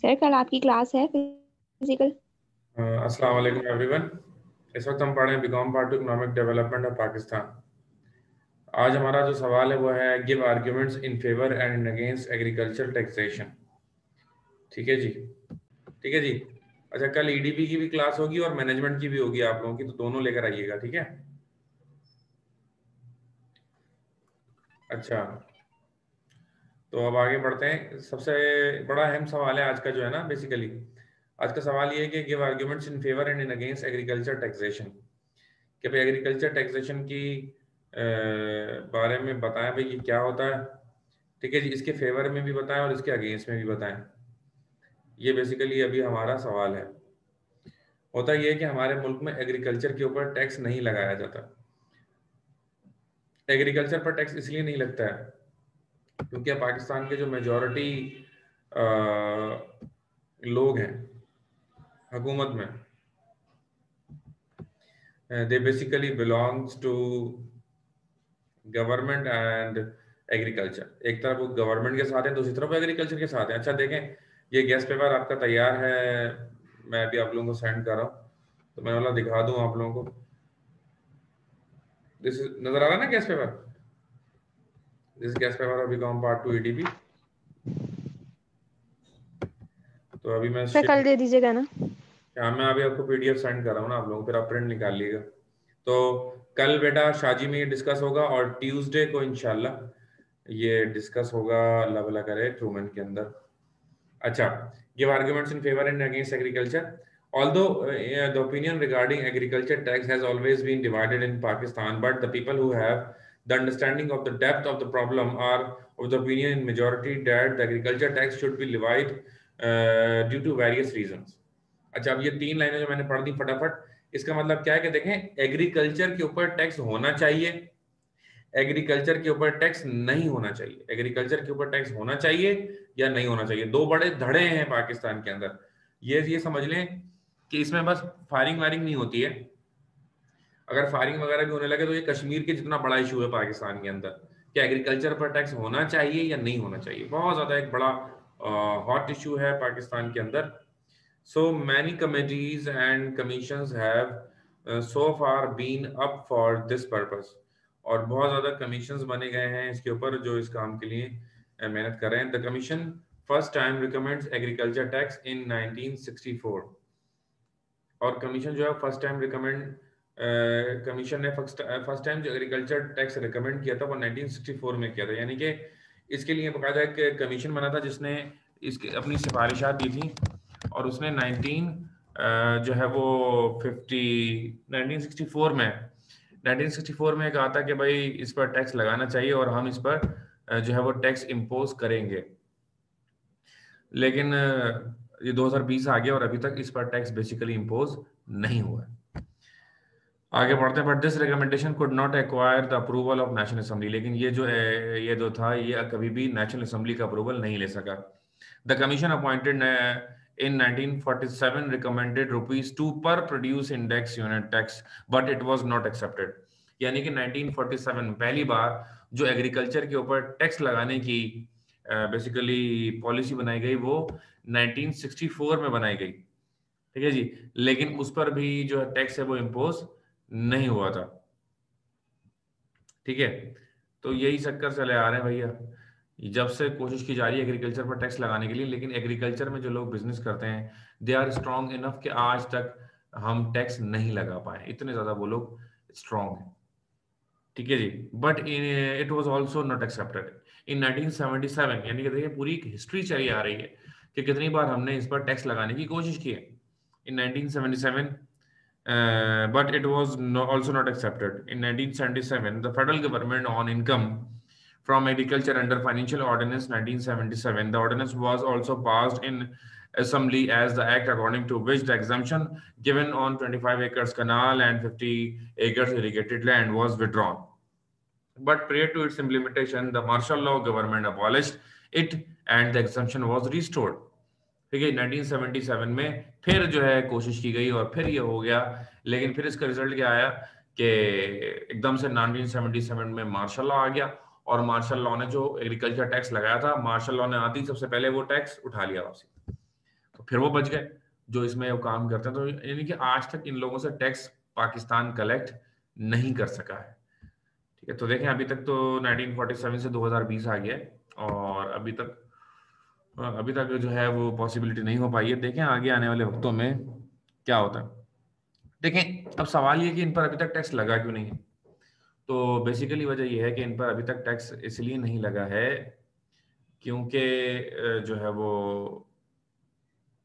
Sir कल आपकी class है फिजिकल? अस्सलाम वालेकुम एवरीवन। इस वक्त हम पढ़ रहे हैं BCom part two economic development of Pakistan. आज हमारा जो सवाल है वो है give arguments in favour and in against agriculture taxation. ठीक है जी। ठीक है जी। अच्छा, कल ईडीपी की भी क्लास होगी और मैनेजमेंट की भी होगी आप लोगों की, तो दोनों लेकर आइएगा, ठीक है। अच्छा, तो अब आगे बढ़ते हैं। सबसे बड़ा अहम सवाल है आज का जो है ना, बेसिकली आज का सवाल ये है कि give arguments in favour and in against agriculture taxation. कि भाई एग्रीकल्चर टैक्सेशन की बारे में बताएं भाई ये क्या होता है। ठीक है जी, इसके फेवर में भी बताएं और इसके अगेंस्ट में भी बताएं। ये बेसिकली अभी हमारा सवाल है। होता ये है कि हमारे मुल्क में एग्रीकल्चर के ऊपर टैक्स नहीं लगाया जाता। एग्रीकल्चर पर टैक्स इसलिए नहीं लगता है क्योंकि पाकिस्तान के जो मेजॉरिटी लोग हैं हुकूमत में, they basically belongs to government and agriculture. एक तरफ वो गवर्नमेंट के साथ है, दूसरी तरफ एग्रीकल्चर के साथ है। अच्छा देखें, ये गैस पेपर आपका तैयार है, मैं अभी आप लोगों को सेंड कर रहा हूँ, तो मैं वाला दिखा दूँ आप लोगों को। दिस नजर आ रहा है ना gas paper? This gas paper अभी कॉम पार्ट टू ईडीपी। तो अभी मैं सर कल दे दीजिएगा ना। हाँ, मैं अभी आपको पीडीएफ सेंड कर रहा हूँ ना आप लोगों को, फिर आप प्रिंट निकाल लीजिएगा। तो कल बेटा शाजी में ये डिस्कस होगा और ट्यूसडे को इंशाल्लाह ये डिस्कस होगा, अल्लाह भला करे, ट्रूमेंट के अंदर। अच्छा, give arguments in favor and against agriculture. Although the opinion regarding agriculture tax has always been divided in Pakistan, but the people who have the understanding of the depth of the problem are of the opinion in majority that the agriculture tax should be levied due to various reasons. अच्छा, अब ये तीन लाइनें जो मैंने पढ़ दी फटाफट, इसका मतलब क्या है कि देखें, एग्रीकल्चर के ऊपर टैक्स होना चाहिए, एग्रीकल्चर के ऊपर टैक्स नहीं होना चाहिए। एग्रीकल्चर के ऊपर टैक्स होना चाहिए या नहीं होना चाहिए, दो बड़े धड़े हैं पाकिस्तान के अंदर। ये समझ लें कि इसमें बस फायरिंग वायरिंग नहीं होती है। अगर फायरिंग वगैरह भी होने लगे तो ये कश्मीर के जितना बड़ा इशू है पाकिस्तान के अंदर, कि एग्रीकल्चर पर टैक्स होना चाहिए या नहीं होना चाहिए। बहुत ज्यादा एक बड़ा हॉट इशू है पाकिस्तान के अंदर। So many committees and commissions have so far been up for this purpose. और बहुत ज़्यादा कमीशंस बने गए हैं इसके ऊपर जो इस काम के लिए मेहनत कर रहे हैं। The commission first time recommends agriculture tax in 1964। और कमीशन जो है फर्स्ट टाइम रिकमेंड, कमीशन ने फर्स्ट टाइम जो एग्रीकल्चर टैक्स रिकमेंड किया था वो 1964 में किया था। यानी कि इसके लिए बाकायदा एक कमीशन बना था जिसने इसकी अपनी सिफारिशात दी थी, और उसने जो है वो 1964 में कहा था कि भाई इस पर टैक्स लगाना चाहिए और हम इस पर जो है वो टैक्स इम्पोज करेंगे। लेकिन ये 2020 आ गया और अभी तक इस पर टैक्स बेसिकली इम्पोज नहीं हुआ है। आगे बढ़ते हैं। But this recommendation could not acquire the approval of national assembly. लेकिन ये जो था ये कभी भी नेशनल असेंबली का अप्रूवल नहीं ले सका। The commission appointed in 1947 recommended ₹2 per produce index unit tax, but it was not accepted। यानी कि 1947 पहली बार जो एग्रीकल्चर के ऊपर टैक्स लगाने की बेसिकली पॉलिसी बनाई गई वो 1964 में बनाई गई। ठीक है जी, लेकिन उस पर भी जो है टैक्स है वो इम्पोज नहीं हुआ था। ठीक है, तो यही चक्कर चले आ रहे हैं भैया, जब से कोशिश की जा रही है एग्रीकल्चर पर टैक्स लगाने के लिए, लेकिन एग्रीकल्चर में जो लोग बिजनेस करते हैं दे आर स्ट्रांग इनफ कि आज तक हम टैक्स नहीं लगा पाए, इतने ज्यादा वो लोग स्ट्रांग हैं। ठीक है जी, but it was also not accepted in 1977। यानी कि देखिए पूरी एक हिस्ट्री चली आ रही है कि कितनी बार हमने इस पर टैक्स लगाने की कोशिश की है। इन 1977 but it was also not accepted. In 1977, the federal government on income from agriculture under Financial Ordinance 1977, the ordinance was also passed in Assembly as the act according to which the exemption given on 25 acres canal and 50 acres irrigated land was withdrawn. But prior to its implementation, the martial law government abolished it and the exemption was restored. ठीक है, 1977 में फिर जो है कोशिश की गई और फिर ये हो गया, लेकिन फिर इसका रिजल्ट क्या आया कि एकदम से 1977 में मार्शल लॉ आ गया, और मार्शल लॉ ने जो एग्रीकल्चर टैक्स लगाया था, मार्शल लॉ ने आती सबसे पहले वो टैक्स उठा लिया वापसी। तो फिर वो बच गए जो इसमें वो काम करते हैं। तो यानी कि आज तक इन लोगों से टैक्स पाकिस्तान कलेक्ट नहीं कर सका है। ठीक है, तो देखें अभी तक तो 1947 से 2020 आ गया है और अभी तक जो है वो पॉसिबिलिटी नहीं हो पाई है। देखें आगे आने वाले वक्तों में क्या होता है। देखें अब सवाल ये कि इन पर अभी तक टैक्स लगा क्यों नहीं है। तो बेसिकली वजह यह है कि इन पर अभी तक टैक्स इसलिए नहीं लगा है क्योंकि जो है वो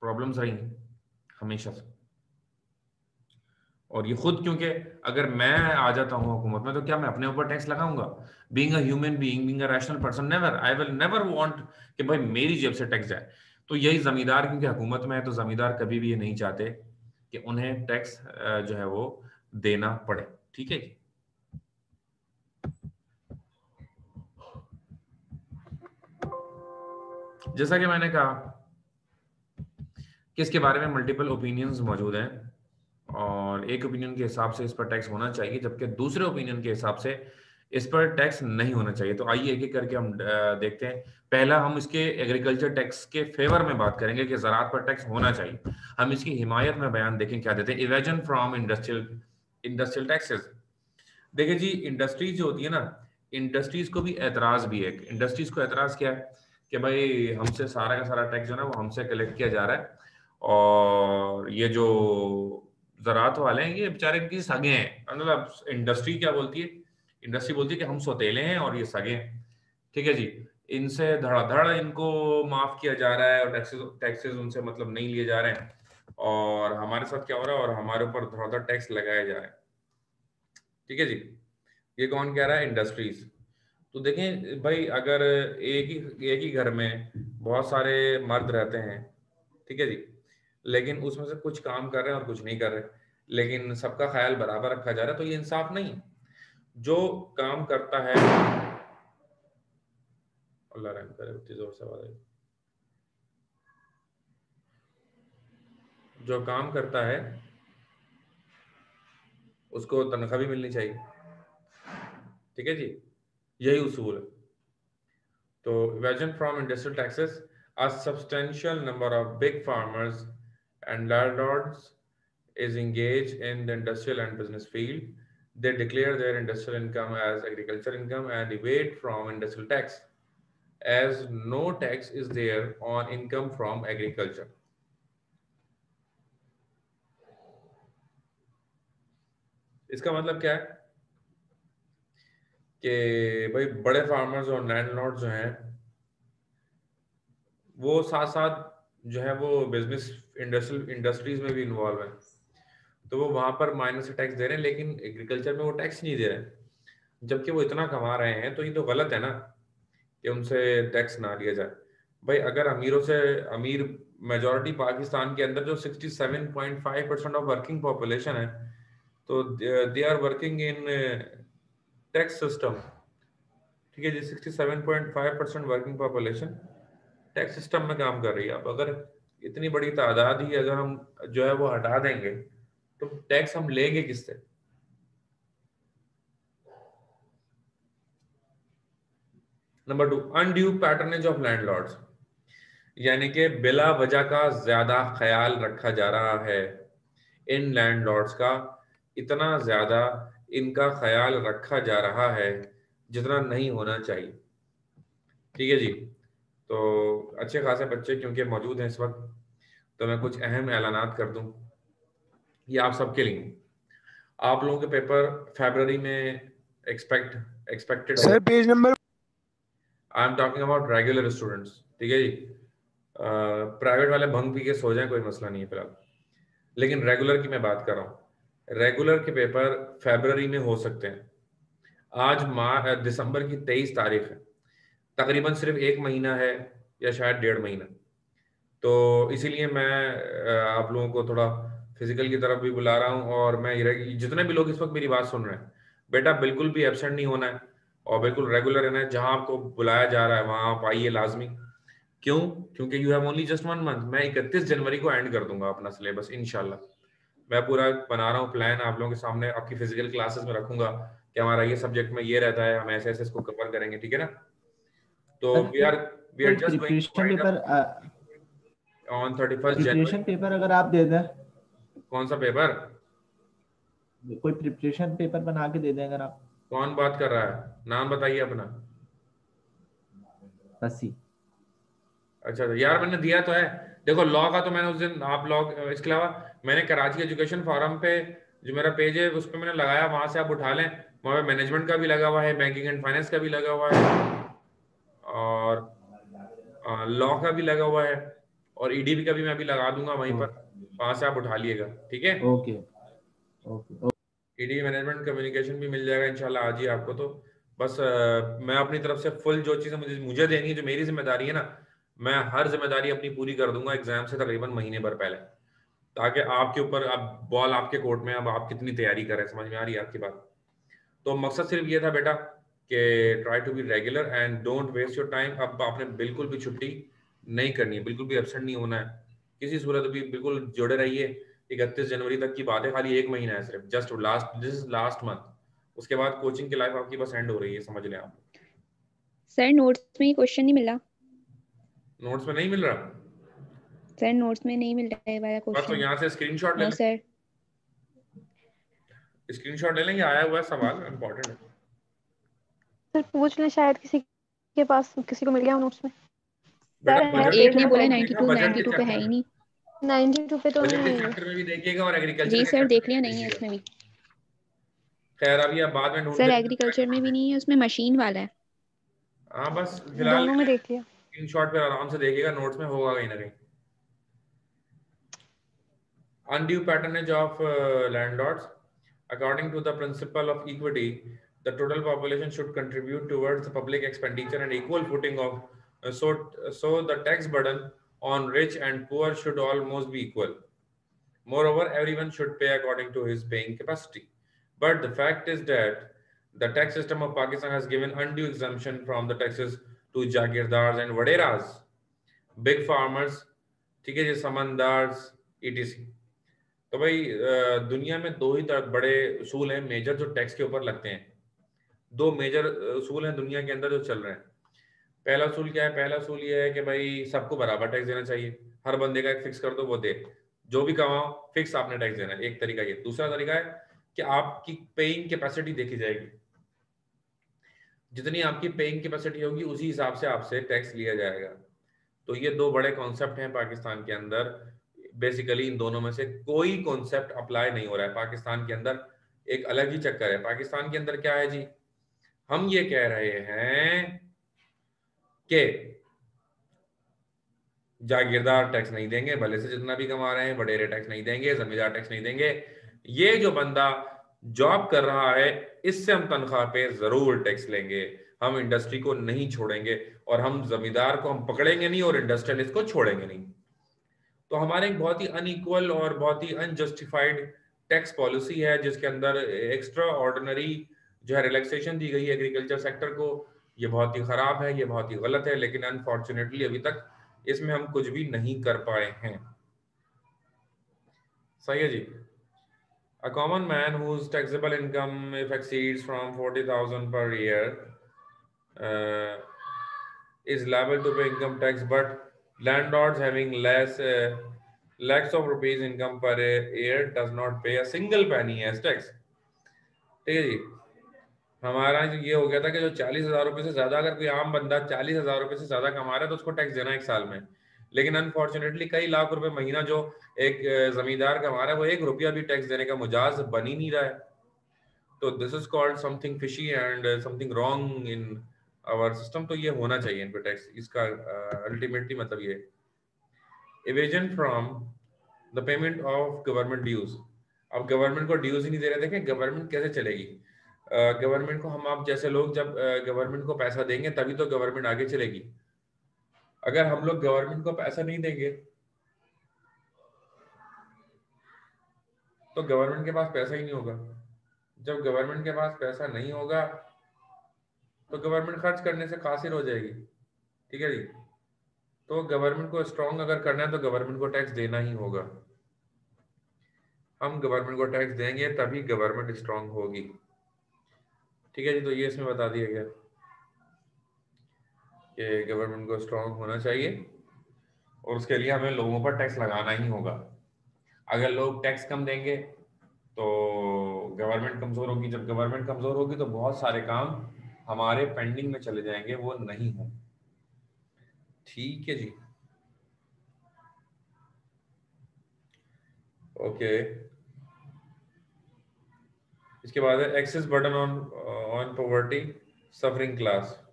प्रॉब्लम्स रही हैं हमेशा से। और ये खुद क्योंकि अगर मैं आ जाता हूँ हुकूमत में तो क्या मैं अपने ऊपर टैक्स लगाऊंगा? Being a human being, being a rational person, never, I will never want कि भाई मेरी जेब से टैक्स जाए। तो यही जमींदार क्योंकि हुकूमत में है तो जमींदार कभी भी ये नहीं चाहते कि उन्हें टैक्स जो है वो देना पड़े। ठीक है, जैसा कि मैंने कहा कि इसके बारे में मल्टीपल ओपिनियंस मौजूद हैं और एक ओपिनियन के हिसाब से इस पर टैक्स होना चाहिए जबकि दूसरे ओपिनियन के हिसाब से इस पर टैक्स नहीं होना चाहिए। तो आइए एक एक करके हम देखते हैं। पहला हम इसके एग्रीकल्चर टैक्स के फेवर में बात करेंगे कि ज़राअत पर टैक्स होना चाहिए। हम इसकी हिमायत में बयान देखें क्या देते हैं। Evasion from industrial taxes. देखिए जी, इंडस्ट्रीज जो होती है ना, इंडस्ट्रीज को भी एतराज भी है। इंडस्ट्रीज को एतराज क्या है कि भाई हमसे सारा का सारा टैक्स जो है ना वो हमसे कलेक्ट किया जा रहा है और ये जो ज़राअत वाले हैं ये बेचारे इनकी सगे हैं। मतलब इंडस्ट्री क्या बोलती है? इंडस्ट्री बोलती है कि हम सौतेले हैं और ये सगे हैं। ठीक है जी, इनसे धड़ाधड़ इनको माफ किया जा रहा है और टैक्सेस टैक्सेस उनसे मतलब नहीं लिए जा रहे हैं और हमारे साथ क्या हो रहा है और हमारे ऊपर धड़ाधड़ टैक्स लगाया जा रहा है। ठीक है जी, ये कौन कह रहा है? इंडस्ट्रीज। तो देखें भाई, अगर एक ही घर में बहुत सारे मर्द रहते हैं, ठीक है जी, लेकिन उसमें से कुछ काम कर रहे हैं और कुछ नहीं कर रहे, लेकिन सबका ख्याल बराबर रखा जा रहा है, तो ये इंसाफ नहीं है। जो काम करता है, अल्लाह रहम करे, उतनी जोर से आवाज आई। जो काम करता है उसको तनख्वाह भी मिलनी चाहिए। ठीक है जी, यही उसूल है। तो evasion from industrial taxes, a substantial number of big farmers and landlords is engaged in the industrial and business field. They declare their industrial income as agriculture income and evade from industrial tax, as no tax is there on income from agriculture. इसका मतलब क्या है कि भाई बड़े farmers और landlord जो हैं वो साथ साथ जो है वो बिजनेस इंडस्ट्रीज में भी इन्वॉल्व है, तो वो वहां पर माइनस से टैक्स दे रहे हैं लेकिन एग्रीकल्चर में वो टैक्स नहीं दे रहे हैं, जबकि वो इतना कमा रहे हैं। तो ये तो गलत है ना कि उनसे टैक्स ना लिया जाए। भाई अगर अमीरों से अमीर मेजॉरिटी पाकिस्तान के अंदर जो 67.5% ऑफ वर्किंग पॉपुलेशन है, तो they are working in tax system. ठीक है जी, 67.5% वर्किंग पॉपुलेशन टैक्स सिस्टम में काम कर रही है। अब अगर इतनी बड़ी तादाद ही अगर हम जो है वो हटा देंगे तो टैक्स हम लेंगे किससे? Number 2, undue patronage of landlords, यानी कि बिला वजह का ज्यादा ख्याल रखा जा रहा है इन लैंडलॉर्ड्स का। इतना ज्यादा इनका ख्याल रखा जा रहा है जितना नहीं होना चाहिए। ठीक है जी, तो अच्छे खासे बच्चे क्योंकि मौजूद हैं इस वक्त, तो मैं कुछ अहम ऐलानात कर दूं ये आप सबके लिए। आप लोगों के पेपर फरवरी में एक्सपेक्टेड है। Sir page number I am talking about regular students. ठीक है जी, प्राइवेट वाले भंग पी के सो जाएं, कोई मसला नहीं है फिलहाल, लेकिन रेगुलर की मैं बात कर रहा हूँ। रेगुलर के पेपर फरवरी में हो सकते हैं। आज दिसंबर की 23 तारीख है, तकरीबन सिर्फ 1 महीना है या शायद 1.5 महीना। तो इसीलिए मैं आप लोगों को थोड़ा फिजिकल की तरफ भी बुला रहा हूँ और मैं जितने भी लोग इस वक्त मेरी बात सुन रहे हैं, बेटा बिल्कुल भी एबसेंट नहीं होना है और बिल्कुल रेगुलर रहना है। जहां आपको बुलाया जा रहा है वहां आप आइए लाजमी। क्यों? क्योंकि you have only just 1 month. मैं 31 जनवरी को एंड कर दूंगा अपना सिलेबस इंशाल्लाह। मैं पूरा बना रहा हूँ प्लान, आप लोगों के सामने आपकी फिजिकल क्लासेस में रखूंगा कि हमारा ये सब्जेक्ट में ये रहता है, हम ऐसे ऐसे इसको कवर करेंगे। ठीक है ना? तो we are just going to preparation wind paper up. On 31 preparation January. Paper अगर आप दे दें, कौन सा पेपर? कोई प्रिपरेशन पेपर बना के दे दें अगर आप। कौन बात कर रहा है, नाम बताइए अपना। रस्सी। अच्छा यार मैंने दिया तो है। देखो लॉ का तो मैंने उस दिन, आप लॉ, इसके अलावा मैंने कराची एजुकेशन फोरम पे जो मेरा पेज है उस पर मैंने लगाया, वहां से आप उठा लें। वहाँ पे मैनेजमेंट का भी लगा हुआ है, बैंकिंग एंड फाइनेंस का भी लगा हुआ है, और लॉ का भी लगा हुआ है, और ईडीबी का भी मैं अभी लगा दूंगा वहीं पर, वहां से आप उठा लिएगा, ठीक है। Okay okay. ED management communication भी मिल जाएगा इंशाल्लाह आज ही आपको। तो बस मैं अपनी तरफ से फुल जो चीज़ें मुझे मुझे देनी है, जो मेरी जिम्मेदारी है ना, मैं हर जिम्मेदारी अपनी पूरी कर दूंगा एग्जाम से तकरीबन महीने भर पहले, ताकि आपके ऊपर, अब बॉल आपके कोर्ट में, अब आप कितनी तैयारी करें, समझ में आ रही है आपकी बात। तो मकसद सिर्फ ये था बेटा कि try to be regular and don't waste your time. अब आपने बिल्कुल भी छुट्टी नहीं करनी है, बिल्कुल भी एब्सेंट नहीं होना है किसी सूरत भी, बिल्कुल जुड़े रहिए। 31 जनवरी तक की बात है, खाली एक महीना है सिर्फ, just last, this is last month. उसके बाद कोचिंग की लाइफ आपकी बस एंड हो रही है, समझ लें आप। सर नोट्स में क्वेश्चन नहीं मिला। नोट्स में नहीं मिल रहा? सर नोट्स में नहीं मिल रहा है वाला बस तो क्वेश्चन। यहाँ से स्क्रीनशॉट ले नो लें, सर। स्क्रीनशॉट ले लेंगे, आया हुआ है सवाल, इंपॉर्टेंट है। सर पूछ लें, शायद किसी के पास, किसी को मिल गया हो नोट्स में। बेटा सर है बजट एक पेज ने नंबर बोला देखा, 92, बजट के 92 पे है चैप्टर ही में, नहीं। 92 पे तो बजट नहीं के है। चैप्टर में भी देखिएगा और एग्रीकल्चर जी के सर चैप्टर देख में लिया, भी नहीं है देखिएगा। इसमें भी। खैर अभी आप बाद में ढूंढ सर के एग्रीकल्चर में भी नहीं है, उसमें मशीन वाला है। हाँ बस फिलहाल दोनों में देख लिया। स्क्रीनशॉट पे आराम से देखिएगा, नोट्स में होगा कहीं ना कहीं। Undue patronage of landlords. According to the principle of equity, the total population should contribute towards the public expenditure and equal footing of so the tax burden on rich and poor should almost be equal. Moreover, everyone should pay according to his paying capacity. But the fact is that the tax system of Pakistan has given undue exemption from the taxes to jagirdars and waderas, big farmers, ठीक है जी, समंदार्स, etc. तो भाई दुनिया में दो ही बड़े उसूल हैं मेजर जो टैक्स के ऊपर लगते हैं। दो मेजर उसूल हैं दुनिया के अंदर जो चल रहे हैं। पहला उसूल क्या है? पहला उसूल ये है कि भाई सबको बराबर टैक्स देना चाहिए, हर बंदे का एक फिक्स कर दो, वो दे, जो भी कमाओ फिक्स आपने टैक्स देना है, एक तरीका ये। दूसरा तरीका है कि आपकी पेइंग कैपेसिटी देखी जाएगी, जितनी आपकी पेइंग कैपेसिटी होगी उसी हिसाब से आपसे टैक्स लिया जाएगा। तो ये दो बड़े कॉन्सेप्ट हैं पाकिस्तान के अंदर। बेसिकली इन दोनों में से कोई कॉन्सेप्ट अप्लाई नहीं हो रहा है पाकिस्तान के अंदर। एक अलग ही चक्कर है पाकिस्तान के अंदर। क्या है जी, हम ये कह रहे हैं कि जागीरदार टैक्स नहीं देंगे, भले से जितना भी कमा रहे हैं, वडेरे टैक्स नहीं देंगे, जमींदार टैक्स नहीं देंगे। ये जो बंदा जॉब कर रहा है इससे हम तनख्वाह पे जरूर टैक्स लेंगे, हम इंडस्ट्री को नहीं छोड़ेंगे, और हम जमींदार को हम पकड़ेंगे नहीं और इंडस्ट्रियलिस्ट को छोड़ेंगे नहीं। तो हमारे एक बहुत ही अनइक्वल और बहुत ही अनजस्टिफाइड टैक्स पॉलिसी है, जिसके अंदर एक्स्ट्रा ऑर्डिनरी जो है रिलैक्सेशन दी गई है एग्रीकल्चर सेक्टर को। ये बहुत ही खराब है, ये बहुत ही गलत है, लेकिन अनफॉर्चुनेटली अभी तक इसमें हम कुछ भी नहीं कर पाए हैं। सही है जी। A common man whose taxable income if exceeds from 40,000 per year uh, is liable to pay income tax, but landlords having lakhs of rupees income per year does not pay a single penny as tax. ठीक है जी। हमारा जो ये हो गया था कि जो 40,000 रुपये से ज्यादा, अगर कोई आम बंदा 40,000 रुपये से ज्यादा कमा रहा है तो उसको टैक्स देना है एक साल में। लेकिन अनफॉर्चुनेटली कई लाख रुपए महीना जो एक जमींदार कमा रहा है वो 1 रुपया भी टैक्स देने का मुजाज बन ही नहीं रहा है। तो this is called something fishy and something wrong in our system. तो ये होना चाहिए इन पे टैक्स, इसका अल्टीमेटली मतलब ये evasion from the payment of government dues. अब गवर्नमेंट को ड्यूज ही नहीं दे रहे, देखें गवर्नमेंट कैसे चलेगी। गवर्नमेंट को हम आप जैसे लोग जब गवर्नमेंट को पैसा देंगे तभी तो गवर्नमेंट आगे चलेगी। अगर हम लोग गवर्नमेंट को पैसा नहीं देंगे तो गवर्नमेंट के पास पैसा ही नहीं होगा। जब गवर्नमेंट के पास पैसा नहीं होगा तो गवर्नमेंट खर्च करने से कासिर हो जाएगी। ठीक है जी। तो गवर्नमेंट को स्ट्रॉन्ग अगर करना है तो गवर्नमेंट को टैक्स देना ही होगा। हम गवर्नमेंट को टैक्स देंगे तभी गवर्नमेंट स्ट्रॉन्ग होगी। ठीक है जी। तो ये इसमें बता दिया गया कि गवर्नमेंट को स्ट्रॉन्ग होना चाहिए और उसके लिए हमें लोगों पर टैक्स लगाना ही होगा। अगर लोग टैक्स कम देंगे तो गवर्नमेंट कमजोर होगी, जब गवर्नमेंट कमजोर होगी तो बहुत सारे काम हमारे पेंडिंग में चले जाएंगे, वो नहीं होंगे। ठीक है जी, ओके। इसके बाद है excess burden on poverty suffering class.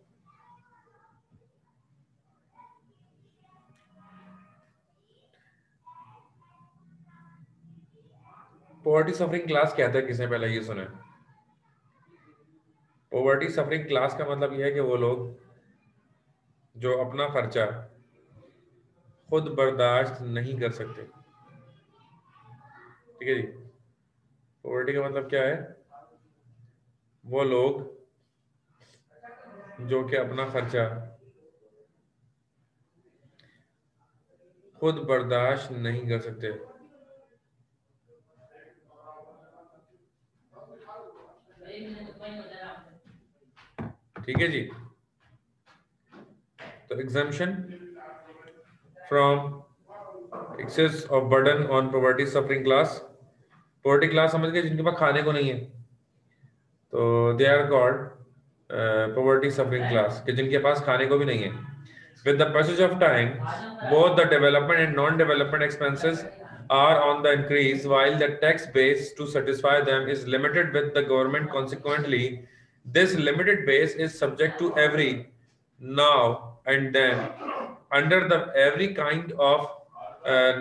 Poverty suffering class कहता है किसने पहले ये सुने? पॉवर्टी सफरिंग क्लास का मतलब यह है कि वो लोग जो अपना खर्चा खुद बर्दाश्त नहीं कर सकते। ठीक है जी, पॉवर्टी का मतलब क्या है? वो लोग जो कि अपना खर्चा खुद बर्दाश्त नहीं कर सकते। ठीक है जी, तो exemption from excess of burden on poverty suffering class. Poverty class समझ गए, जिनके पास खाने को नहीं है, तो they are called poverty suffering class, कि जिनके पास खाने को भी नहीं है। With the passage of time both the development and non development expenses are on the increase while the tax base to satisfy them is limited with the government. Consequently, this limited base is subject to every now and then under the every kind of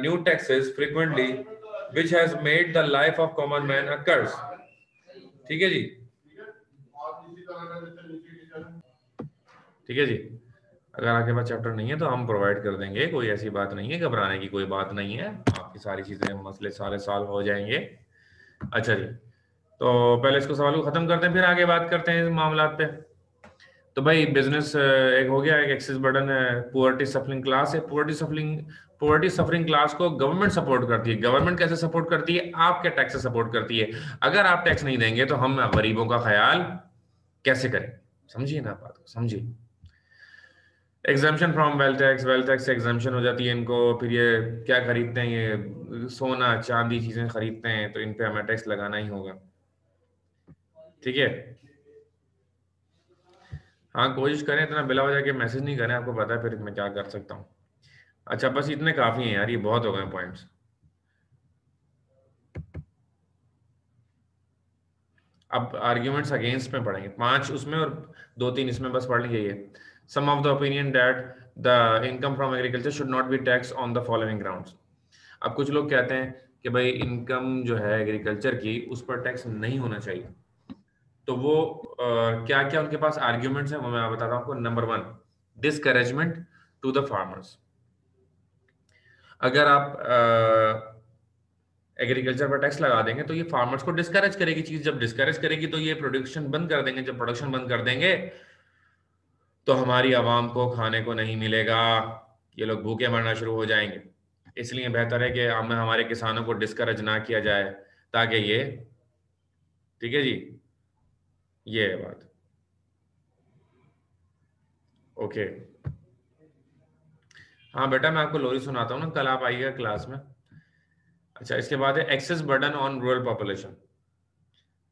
new taxes frequently, which has made the life of common man a curse. ठीक है जी, ठीक है जी। अगर आपके पास chapter नहीं है तो हम प्रोवाइड कर देंगे, कोई ऐसी बात नहीं है, घबराने की कोई बात नहीं है, आपकी सारी चीजें मसले सारे सॉल्व हो जाएंगे। अच्छा जी, तो पहले इसको सवाल को खत्म करते हैं, फिर आगे बात करते हैं इस मामला पे। तो भाई बिजनेस एक हो गया, एक एक्सेस बर्डन है, पुअर्टी सफरिंग क्लास है। पुअर्टी सफरिंग क्लास को गवर्नमेंट सपोर्ट करती है। गवर्नमेंट कैसे सपोर्ट करती है? आपके टैक्स से सपोर्ट करती है। अगर आप टैक्स नहीं देंगे तो हम गरीबों का ख्याल कैसे करें? समझिए ना बात को, समझिए। एग्जाम्पशन फ्रॉम वेल्थ टैक्स से एग्जाम्पशन हो जाती है इनको। फिर ये क्या खरीदते हैं? ये सोना चांदी चीजें खरीदते हैं, तो इन पे हमें टैक्स लगाना ही होगा। ठीक है, हाँ कोशिश करें इतना बिला वजह के मैसेज नहीं करें, आपको पता है फिर मैं क्या कर सकता हूँ। अच्छा बस इतने काफी हैं यार, ये बहुत हो गए पॉइंट्स। अब आर्ग्यूमेंट्स अगेंस्ट में पढ़ेंगे, 5 उसमें और 2-3 इसमें बस पढ़ लीजिए। Some of the opinion that the income from agriculture should not be tax on the following grounds. अब कुछ लोग कहते हैं कि भाई इनकम जो है एग्रीकल्चर की, उस पर टैक्स नहीं होना चाहिए। तो वो क्या क्या उनके पास आर्ग्यूमेंट्स हैं वो मैं बताता हूँ आपको। Number 1, discouragement to the farmers. अगर आप एग्रीकल्चर पर टैक्स लगा देंगे तो ये फार्मर्स को डिस्करेज करेगी चीज। जब डिस्करेज करेगी तो ये प्रोडक्शन बंद कर देंगे। जब प्रोडक्शन बंद कर देंगे तो हमारी आवाम को खाने को नहीं मिलेगा, ये लोग भूखे मरना शुरू हो जाएंगे। इसलिए बेहतर है कि हमें हमारे किसानों को डिस्करेज ना किया जाए, ताकि ये, ठीक है जी, ये है बात। ओके, हाँ बेटा मैं आपको लोरी सुनाता हूँ ना, कल आप आइएगा क्लास में। अच्छा, इसके बाद है excess burden on rural population.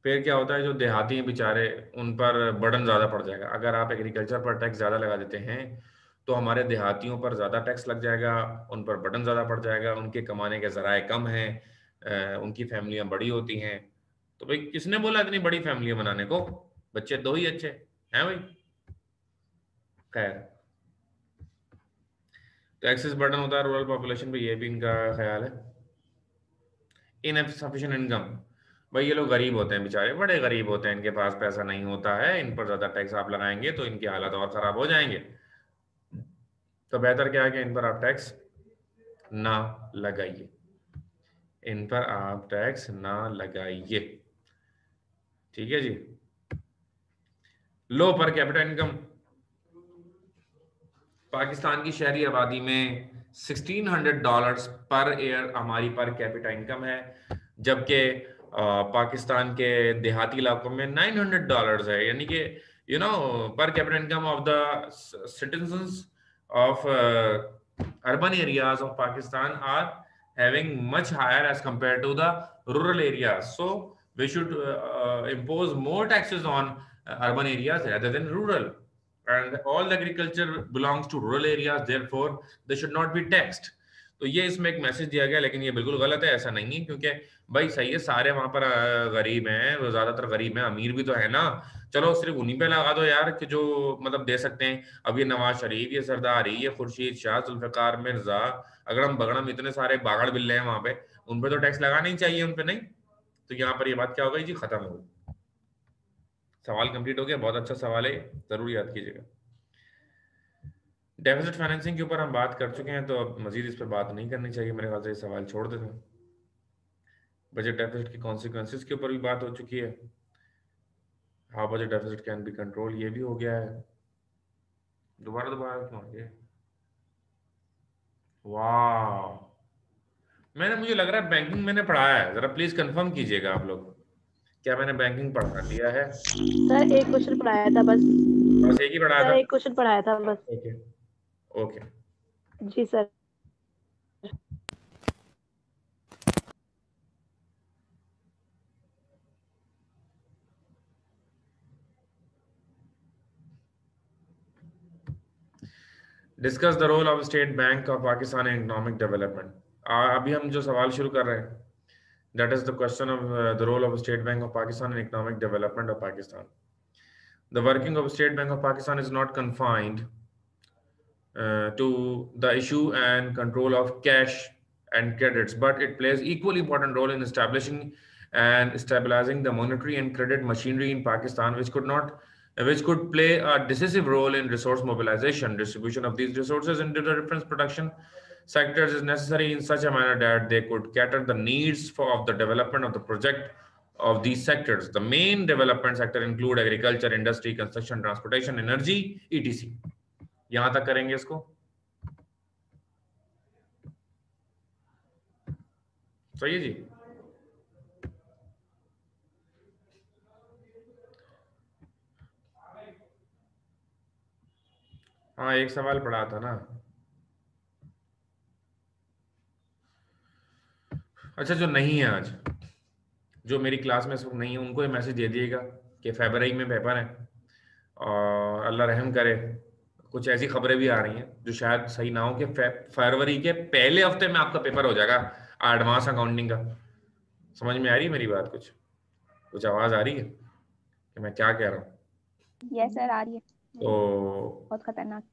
फिर क्या होता है, जो देहाती हैं बेचारे, उन पर बर्डन ज़्यादा पड़ जाएगा। अगर आप एग्रीकल्चर पर टैक्स ज़्यादा लगा देते हैं तो हमारे देहातियों पर ज़्यादा टैक्स लग जाएगा, उन पर बर्डन ज़्यादा पड़ जाएगा, उनके कमाने के ज़राए कम हैं, उनकी फैमिलियाँ बड़ी होती हैं। तो भाई किसने बोला इतनी बड़ी फैमिलियाँ बनाने को? बच्चे 2 ही अच्छे हैं भाई। खैर, तो एक्सेस बर्डन होता है रूरल पॉपुलेशन पे, ये भी इनका ख्याल है। इनसफिशिएंट इनकम, भाई ये लोग गरीब होते हैं बेचारे, बड़े गरीब होते हैं, इनके पास पैसा नहीं होता है, इन पर ज़्यादा टैक्स आप लगाएंगे तो इनकी हालत और ख़राब हो जाएंगे। तो बेहतर क्या है कि इन पर आप टैक्स ना लगाइए, इन पर आप टैक्स ना लगाइए। ठीक है जी। लो पर कैपिटा इनकम, पाकिस्तान की शहरी आबादी में $1600 पर ईयर हमारी पर कैपिटा इनकम है, जबकि पाकिस्तान के देहाती इलाकों में $900 है। यानी कि per capita income of the citizens of urban areas of Pakistan are having much higher as compared to the rural areas. So we should impose more taxes on urban areas rather than rural. And all the agriculture belongs to rural areas, therefore they should not be taxed. तो ये इसमें एक message दिया गया, लेकिन ये बिल्कुल गलत है, ऐसा नहीं है, क्योंकि भाई सही है सारे वहां पर गरीब हैं, वो ज्यादातर गरीब हैं, अमीर भी तो है ना, चलो सिर्फ उन्हीं पे लगा दो यार कि जो मतलब दे सकते हैं। अब ये नवाज शरीफ, ये सरदारी, ये खुर्शीद शाह, जुल्फिकार मिर्जा, अगड़म बगड़म, इतने सारे बागड़ बिल्ले हैं वहां पे, उन पे तो टैक्स लगाना ही चाहिए, उन पे नहीं। तो यहाँ पर ये बात क्या हो गई जी, खत्म हो गई। सवाल कंप्लीट हो गया, बहुत अच्छा सवाल है, जरूर याद कीजिएगा। डेफिसिट फाइनेंसिंग के ऊपर हम बात कर चुके हैं, तो अब मजीद इस पर बात नहीं करनी चाहिए मेरे ख्याल से, ये सवाल छोड़ देते हैं। बजट डेफिसिट की कॉन्सिक्वेंसेस के ऊपर भी बात हो चुकी है, how budget deficit can be control, ये भी हो गया है। दोबारा क्यों आ गया? वाह, मुझे लग रहा है बैंकिंग मैंने पढ़ाया है, जरा प्लीज कंफर्म कीजिएगा आप लोग, क्या मैंने बैंकिंग पढ़ा लिया है? सर एक क्वेश्चन पढ़ाया था बस। बस एक ही पढ़ाया था? एक क्वेश्चन पढ़ाया था बस। ओके ओके जी sir. Discuss the role of State Bank of Pakistan in economic development. अभी हम जो सवाल शुरू कर रहे हैं, that is the question of the role of State Bank of Pakistan in economic development of Pakistan. The working of State Bank of Pakistan is not confined to the issue and control of cash and credits, but it plays equally important role in establishing and stabilizing the monetary and credit machinery in Pakistan, which could play a decisive role in resource mobilization. Distribution of these resources into the different production sectors is necessary in such a manner that they could cater the needs of the development of the project of these sectors. The main development sector include agriculture, industry, construction, transportation, energy, etc. यहां तक करेंगे इसको। सही है जी। हाँ, एक सवाल पढ़ा था ना। अच्छा, जो नहीं है आज, जो मेरी क्लास में इस वक्त नहीं है, उनको ये मैसेज दे दिएगा कि फरवरी में पेपर है, और अल्लाह रहम करे कुछ ऐसी खबरें भी आ रही हैं जो शायद सही ना हो कि फरवरी के पहले हफ्ते में आपका पेपर हो जाएगा एडवांस अकाउंटिंग का। समझ में आ रही है मेरी बात? कुछ आवाज आ रही है कि मैं क्या कह रहा हूँ? यस सर, आ रही है। तो बहुत खतरनाक।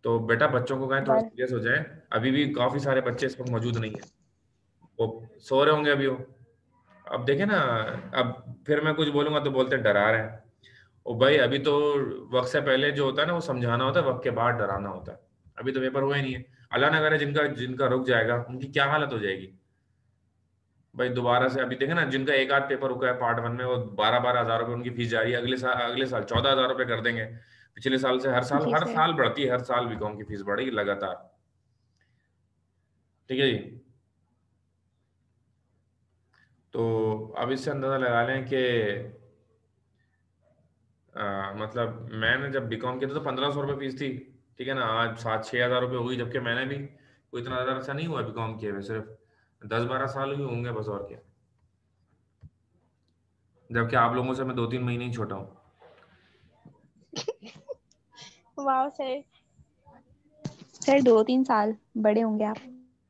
तो बेटा बच्चों को कहें थोड़ा सीरियस हो जाए, अभी भी काफी सारे बच्चे इस वक्त मौजूद नहीं है, वो सो रहे होंगे अभी वो। अब देखे ना, अब फिर मैं कुछ बोलूंगा तो बोलते डरा रहे हैं। ओ भाई, अभी तो वक्त से पहले जो होता है ना वो समझाना होता है, वक्त के बाद डराना होता है। अभी तो पेपर हुआ ही नहीं है, अल्लाह ना करे जिनका रुक जाएगा उनकी क्या हालत हो जाएगी भाई। दोबारा से अभी देखे ना, जिनका एक आध पेपर रुका है पार्ट 1 में, वो 12,000 रुपए उनकी फीस जा रही है, अगले साल 14,000 रुपए कर देंगे। पिछले साल से हर साल बढ़ती है, हर साल बीकॉम की फीस बढ़ेगी लगातार। ठीक है जी। तो अब इससे अंदाजा लगा लें कि मतलब मैंने जब बीकॉम किया था तो 1,500 रुपये फीस थी, ठीक है ना। आज 7-6 हज़ार रुपये हुई, जबकि मैंने भी कोई इतना ज़्यादा अच्छा नहीं हुआ बीकॉम किए हुए, सिर्फ 10-12 साल ही होंगे बस, और क्या। जबकि आप लोगों से मैं 2-3 महीने ही छोटा हूँ। वाह सर 2-3 साल बड़े होंगे आप।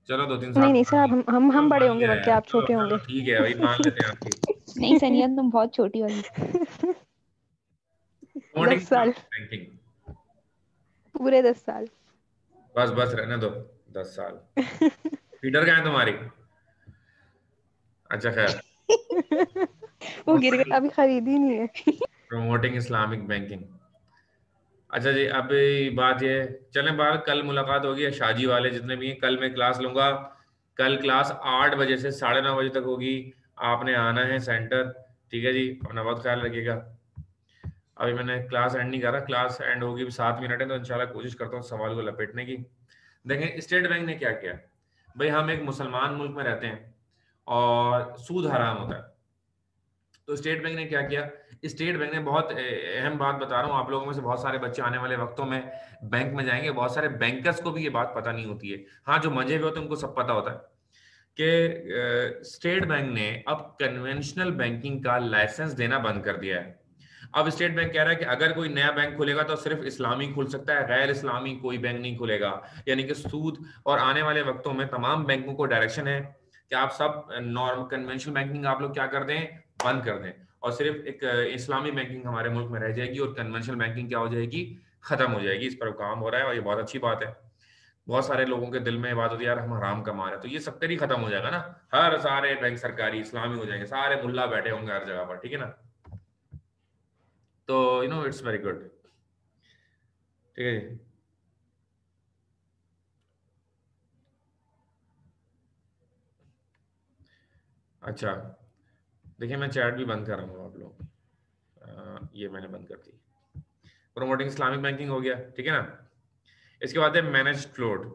चलो 2-3 साल नहीं सर, हम बड़े होंगे, बल्कि आप छोटे होंगे। ठीक है भाई, मान लेते हैं आपकी। नहीं सनिया, तुम बहुत छोटी होगी। 10 साल, पूरे 10 साल। बस रहने दो 10 साल। फीडर कहाँ है तुम्हारी? अच्छा खैर वो गिर गया, अभी खरीदी नहीं है। Promoting Islamic banking. अच्छा जी, अब बात ये, चलें बात, कल मुलाकात होगी, शाजी वाले जितने भी हैं, कल मैं क्लास लूंगा। कल क्लास 8 बजे से 9:30 बजे तक होगी। आपने आना है सेंटर, ठीक है जी, अपना बहुत ख्याल रखिएगा। अभी मैंने क्लास एंड नहीं करा, क्लास एंड होगी 7 मिनट है, तो इंशाल्लाह कोशिश करता हूँ सवाल को लपेटने की। देखें स्टेट बैंक ने क्या किया भाई, हम एक मुसलमान मुल्क में रहते हैं और सूद हराम होता है, तो स्टेट बैंक ने क्या किया, स्टेट बैंक ने बहुत अहम बात बता रहा हूँ, आप लोगों में से बहुत सारे बच्चे आने वाले वक्तों में बैंक में जाएंगे, बहुत सारे बैंकर्स को भी ये बात पता नहीं होती है। हाँ, जो मजे हुए होते हैं उनको सब पता होता है कि स्टेट बैंक ने अब कन्वेंशनल बैंकिंग का लाइसेंस देना बंद कर दिया है। अब स्टेट बैंक कह रहा है कि अगर कोई नया बैंक खुलेगा तो सिर्फ इस्लामी खुल सकता है, गैर इस्लामी कोई बैंक नहीं खुलेगा। यानी कि सूद, और आने वाले वक्तों में तमाम बैंकों को डायरेक्शन है कि आप सब नॉर्मल कन्वेंशनल बैंकिंग आप लोग क्या कर दें, बंद कर दें, और सिर्फ एक इस्लामी बैंकिंग हमारे मुल्क में रह जाएगी और कन्वेंशनल बैंकिंग क्या हो जाएगी, खत्म हो जाएगी। इस पर काम हो रहा है और ये बहुत अच्छी बात है। बहुत सारे लोगों के दिल में ये बात होती है यार हम हराम कमा रहे हैं, तो ये सब ही खत्म हो जाएगा ना, हर सारे बैंक सरकारी इस्लामी हो जाएंगे, सारे मुल्ला बैठे होंगे हर जगह पर, ठीक है ना। तो you know it's very good, ठीक है जी। अच्छा देखिए मैं चैट भी बंद कर रहा हूँ आप लोग, ये मैंने बंद कर दी। प्रोमोटिंग इस्लामिक बैंकिंग हो गया, ठीक है ना। इसके बाद है मैनेज फ्लोट।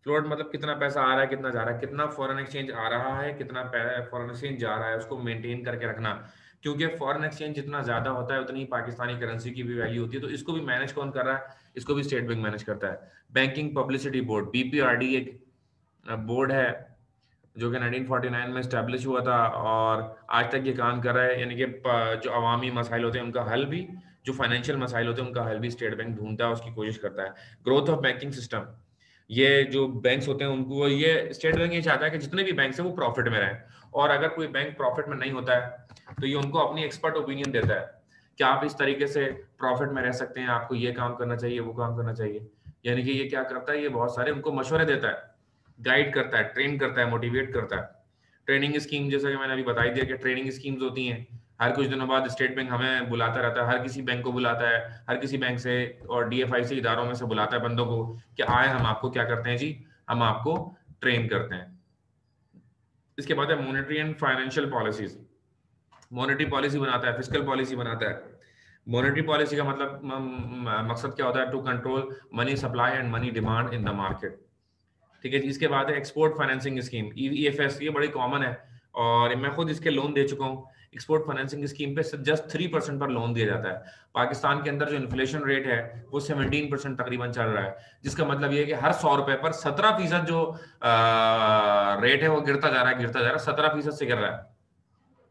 फ्लोट मतलब कितना पैसा आ रहा है, कितना जा रहा है, कितना फॉरेन एक्सचेंज आ रहा है, कितना फॉरेन एक्सचेंज जा रहा है, उसको मेंटेन करके रखना। क्योंकि फॉरेन एक्सचेंज जितना ज्यादा होता है उतनी पाकिस्तानी करेंसी की भी वैल्यू होती है। तो इसको भी मैनेज कौन कर रहा है, इसको भी स्टेट बैंक मैनेज करता है। बैंकिंग पब्लिसिटी बोर्ड, BPRD एक बोर्ड है जो कि 1949 में स्टैब्लिश हुआ था और आज तक ये काम कर रहा है। यानी कि जो अवामी मसाइल होते हैं उनका हल भी, जो फाइनेंशियल मसाइल होते हैं उनका हल भी स्टेट बैंक ढूंढता है, उसकी कोशिश करता है। ग्रोथ ऑफ बैंकिंग सिस्टम, ये जो बैंक्स होते हैं उनको ये स्टेट बैंक ये चाहता है कि जितने भी बैंक्स हैं वो प्रॉफिट में रहें, और अगर कोई बैंक प्रॉफिट में नहीं होता है तो ये उनको अपनी एक्सपर्ट ओपिनियन देता है कि आप इस तरीके से प्रॉफिट में रह सकते हैं, आपको ये काम करना चाहिए, वो काम करना चाहिए। यानी कि ये क्या करता है, ये बहुत सारे उनको मशवरे देता है, गाइड करता है, ट्रेन करता है, मोटिवेट करता है। ट्रेनिंग स्कीम, जैसा कि मैंने अभी बता दिया कि ट्रेनिंग स्कीम्स होती हैं, हर कुछ दिनों बाद स्टेट बैंक हमें बुलाता रहता है, हर किसी बैंक को बुलाता है, हर किसी बैंक से और DFI से इदारों में से बुलाता है बंदों को कि आए हम आपको क्या करते हैं जी, हम आपको ट्रेन करते हैं। इसके बाद है monetary and financial policies. Monetary policy बनाता है, फिस्कल पॉलिसी बनाता है। मॉनेटरी पॉलिसी का मतलब मकसद क्या होता है, to control money supply and money demand in the market, ठीक है जी। इसके बाद है एक्सपोर्ट फाइनेंसिंग स्कीम, EFS, ये बड़ी कॉमन है और मैं खुद इसके लोन दे चुका हूँ। एक्सपोर्ट फाइनेंसिंग स्कीम पे जस्ट 3% पर लोन दिया जाता है। पाकिस्तान के अंदर जो इन्फ्लेशन रेट है वो 17% तकरीबन चल रहा है, जिसका मतलब ये है कि हर 100 रुपए पर 17% जो रेट है वो गिरता जा रहा है, गिरता जा रहा है, 17% से गिर रहा है,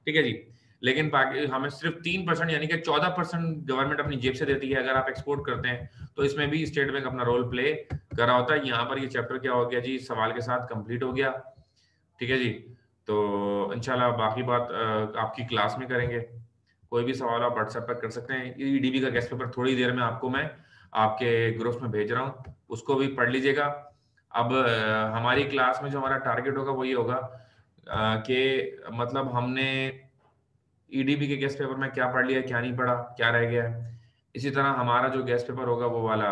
ठीक है जी। लेकिन हमें सिर्फ 3% यानी कि 14% गवर्नमेंट अपनी जेब से देती है अगर आप एक्सपोर्ट करते हैं। तो इसमें भी स्टेट बैंक अपना रोल प्ले कर रहा होता है। यहाँ पर ये चैप्टर क्या हो गया जी, सवाल के साथ कंप्लीट हो गया, ठीक है जी। तो इंशाल्लाह बाकी बात आपकी क्लास में करेंगे। कोई भी सवाल आप व्हाट्सएप पर कर सकते हैं। EDB का गेस्ट पेपर थोड़ी देर में आपको मैं आपके ग्रुप में भेज रहा हूँ, उसको भी पढ़ लीजिएगा। अब हमारी क्लास में जो हमारा टारगेट होगा वो ये होगा कि मतलब हमने EDB के गेस्ट पेपर में क्या पढ़ लिया, क्या नहीं पढ़ा, क्या रह गया। इसी तरह हमारा जो गेस्ट पेपर होगा वो वाला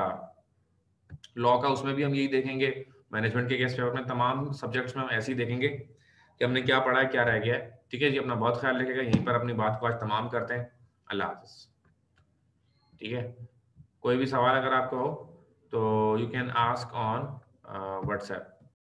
लॉ का, उसमें भी हम यही देखेंगे। मैनेजमेंट के गेस्ट पेपर में तमाम सब्जेक्ट्स में हम ऐसे ही देखेंगे कि हमने क्या पढ़ा है, क्या रह गया है, ठीक है जी। अपना बहुत ख्याल रखिएगा। यहीं पर अपनी बात को आज तमाम करते हैं। अल्लाह हाफिज, ठीक है। कोई भी सवाल अगर आपका हो तो you can ask on WhatsApp.